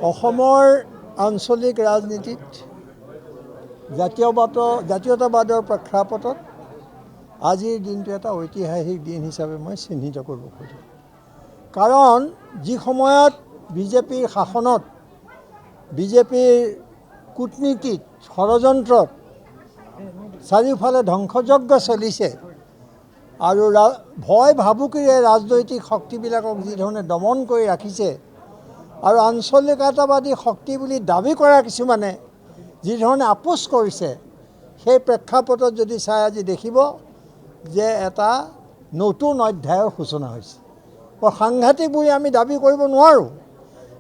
অসমৰ আঞ্চলিক ৰাজনীতিত জাতীয়তাবাদৰ প্ৰেক্ষাপটত আজিৰ দিনটো এটা ঐতিহাসিক দিন হিচাপে মই চিহ্নিত কৰিব খোজোঁ। কাৰণ যি সময়ত বিজেপিৰ শাসনত, বিজেপিৰ কূটনীতিত, ষড়যন্ত্ৰত চাৰিওফালে ধ্বংসযজ্ঞ চলিছে আৰু ভয় ভাবুকিৰে ৰাজনৈতিক শক্তিবিলাকক যিধৰণে দমন কৰি ৰাখিছে আৰু আঞ্চলিকতাবাদী শক্তি বুলি দাবী কৰা কিছুমানে যিধৰণে আপোচ কৰিছে, সেই প্ৰেক্ষাপটত যদি চাই আজি দেখিব যে এটা নতুন অধ্যায়ৰ সূচনা হৈছে। বৰ সাংঘাতিক বুলি আমি দাবী কৰিব নোৱাৰোঁ,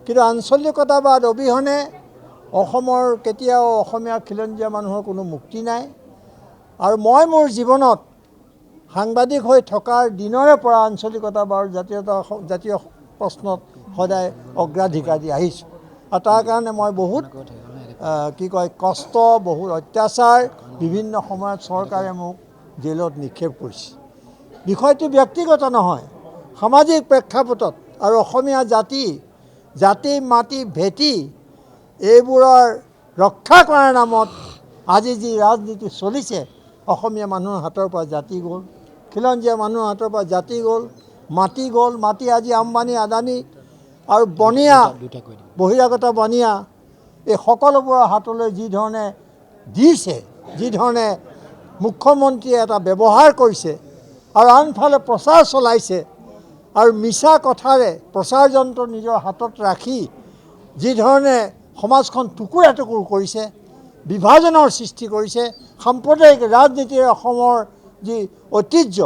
কিন্তু আঞ্চলিকতাবাদ অবিহনে অসমৰ কেতিয়াও অসমীয়া খিলঞ্জীয়া মানুহৰ কোনো মুক্তি নাই। আৰু মই মোৰ জীৱনত সাংবাদিক হৈ থকাৰ দিনৰে পৰা আঞ্চলিকতাবাদ জাতীয় প্ৰশ্নত সদায় অগ্ৰাধিকাৰ দি আহিছোঁ। আৰু তাৰ কাৰণে মই বহুত কষ্ট, বহুত অত্যাচাৰ, বিভিন্ন সময়ত চৰকাৰে মোক জেলত নিক্ষেপ কৰিছে। বিষয়টো ব্যক্তিগত নহয়, সামাজিক প্ৰেক্ষাপটত আৰু অসমীয়া জাতি মাটি ভেটি এইবোৰৰ ৰক্ষা কৰাৰ নামত আজি যি ৰাজনীতি চলিছে, অসমীয়া মানুহৰ হাতৰ পৰা জাতি গ'ল, খিলঞ্জীয়া মানুহৰ হাতৰ পৰা জাতি গ'ল, মাটি আজি আম্বানী আদানী আৰু বনিয়া, বহিৰাগত বনিয়া, এই সকলোবোৰৰ হাতলৈ যিধৰণে দিছে, যিধৰণে মুখ্যমন্ত্ৰীয়ে এটা ব্যৱহাৰ কৰিছে আৰু আনফালে প্ৰচাৰ চলাইছে আৰু মিছা কথাৰে প্ৰচাৰ যন্ত্ৰ নিজৰ হাতত ৰাখি যিধৰণে সমাজখন টুকুৰা টুকুৰ কৰিছে, বিভাজনৰ সৃষ্টি কৰিছে, সাম্প্ৰদায়িক ৰাজনীতিৰে অসমৰ যি ঐতিহ্য,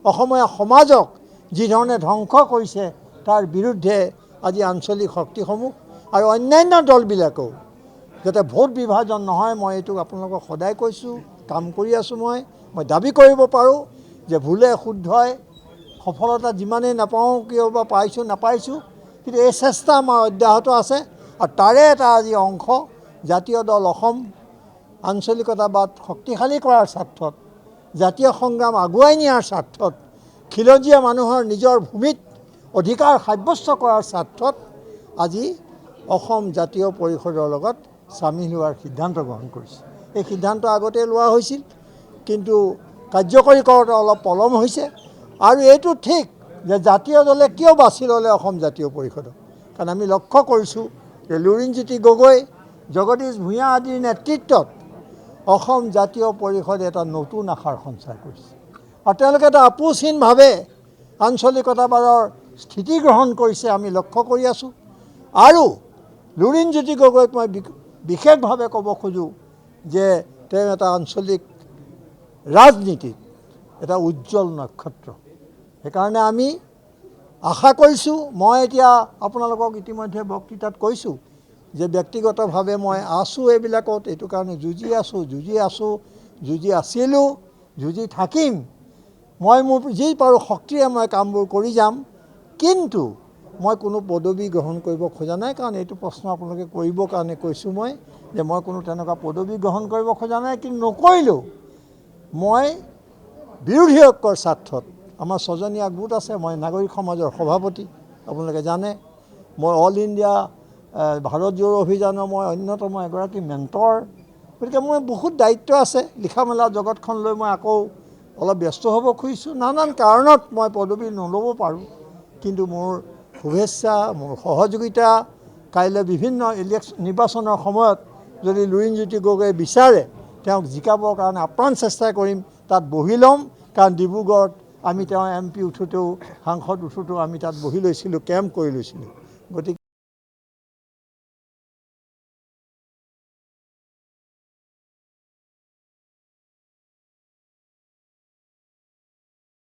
অসমীয়া সমাজক যিধৰণে ধ্বংস কৰিছে, তাৰ বিৰুদ্ধে আজি আঞ্চলিক শক্তিসমূহ আৰু অন্যান্য দলবিলাকেও যাতে ভোট বিভাজন নহয়, মই এইটো আপোনালোকক সদায় কৈছোঁ, কাম কৰি আছোঁ। মই দাবী কৰিব পাৰোঁ যে ভুলে শুদ্ধই সফলতা যিমানেই নাপাওঁ কিয় বা নাপাইছোঁ, কিন্তু এই চেষ্টা আমাৰ অব্যাহত আছে। আৰু তাৰে এটা আজি অংশ জাতীয় দল অসম আঞ্চলিকতাবাদ শক্তিশালী কৰাৰ স্বাৰ্থত, জাতীয় সংগ্ৰাম আগুৱাই নিয়াৰ স্বাৰ্থত, খিলঞ্জীয়া মানুহৰ নিজৰ ভূমিত অধিকাৰ সাব্যস্ত কৰাৰ স্বাৰ্থত আজি অসম জাতীয় পৰিষদৰ লগত চামিল হোৱাৰ সিদ্ধান্ত গ্ৰহণ কৰিছে। এই সিদ্ধান্ত আগতে লোৱা হৈছিল, কিন্তু কাৰ্যকৰী কৰোঁতে অলপ পলম হৈছে। আৰু এইটো ঠিক যে জাতীয় দলে কিয় বাছি ল'লে অসম জাতীয় পৰিষদক, কাৰণ আমি লক্ষ্য কৰিছোঁ যে লুৰিণজ্যোতি গগৈ, জগদীশ ভূঞা আদিৰ নেতৃত্বত অসম জাতীয় পৰিষদে এটা নতুন আশাৰ সঞ্চাৰ কৰিছে আৰু তেওঁলোকে এটা আপোচহীনভাৱে আঞ্চলিকতাবাদৰ স্থিতি গ্ৰহণ কৰিছে, আমি লক্ষ্য কৰি আছোঁ। আৰু লুৰিণজ্যোতি গগৈক মই বিশেষভাৱে ক'ব খোজোঁ যে তেওঁ এটা আঞ্চলিক ৰাজনীতিত এটা উজ্জ্বল নক্ষত্ৰ। সেইকাৰণে আমি আশা কৰিছোঁ, মই এতিয়া আপোনালোকক ইতিমধ্যে বক্তৃতাত কৈছোঁ যে ব্যক্তিগতভাৱে মই আছোঁ এইবিলাকত, এইটো কাৰণে যুঁজি আছিলোঁ, যুঁজি থাকিম। মই মোৰ যি পাৰোঁ শক্তিৰে মই কামবোৰ কৰি যাম, কিন্তু মই কোনো পদবী গ্ৰহণ কৰিব খোজা নাই। কাৰণ এইটো প্ৰশ্ন আপোনালোকে কৰিবৰ কাৰণে কৈছোঁ মই, যে মই কোনো তেনেকুৱা পদবী গ্ৰহণ কৰিব খোজা নাই। কিন্তু নকৰিলেও মই বিৰোধী ঐক্যৰ স্বাৰ্থত, আমাৰ 6জনীয়া গোট আছে, মই নাগৰিক সমাজৰ সভাপতি, আপোনালোকে জানে। মই অল ইণ্ডিয়া ভাৰত জোড়ো অভিযানৰ মই অন্যতম এগৰাকী মেণ্টৰ। গতিকে মোৰ বহুত দায়িত্ব আছে। লিখা মেলা জগতখনলৈ মই আকৌ অলপ ব্যস্ত হ'ব খুজিছোঁ। নানান কাৰণত মই পদবী নল'ব পাৰোঁ, কিন্তু মোৰ শুভেচ্ছা, মোৰ সহযোগিতা, কাইলৈ বিভিন্ন নিৰ্বাচনৰ সময়ত যদি লুৰিণজ্যোতি গগৈয়ে বিচাৰে তেওঁক জিকাবৰ কাৰণে আপ্ৰাণ চেষ্টা কৰিম, তাত বহি ল'ম। কাৰণ ডিব্ৰুগড়ত আমি তেওঁ MP উঠোঁতেও, সাংসদ উঠোঁতেও আমি তাত বহি লৈছিলোঁ, কেম্প কৰি লৈছিলোঁ। গতিকে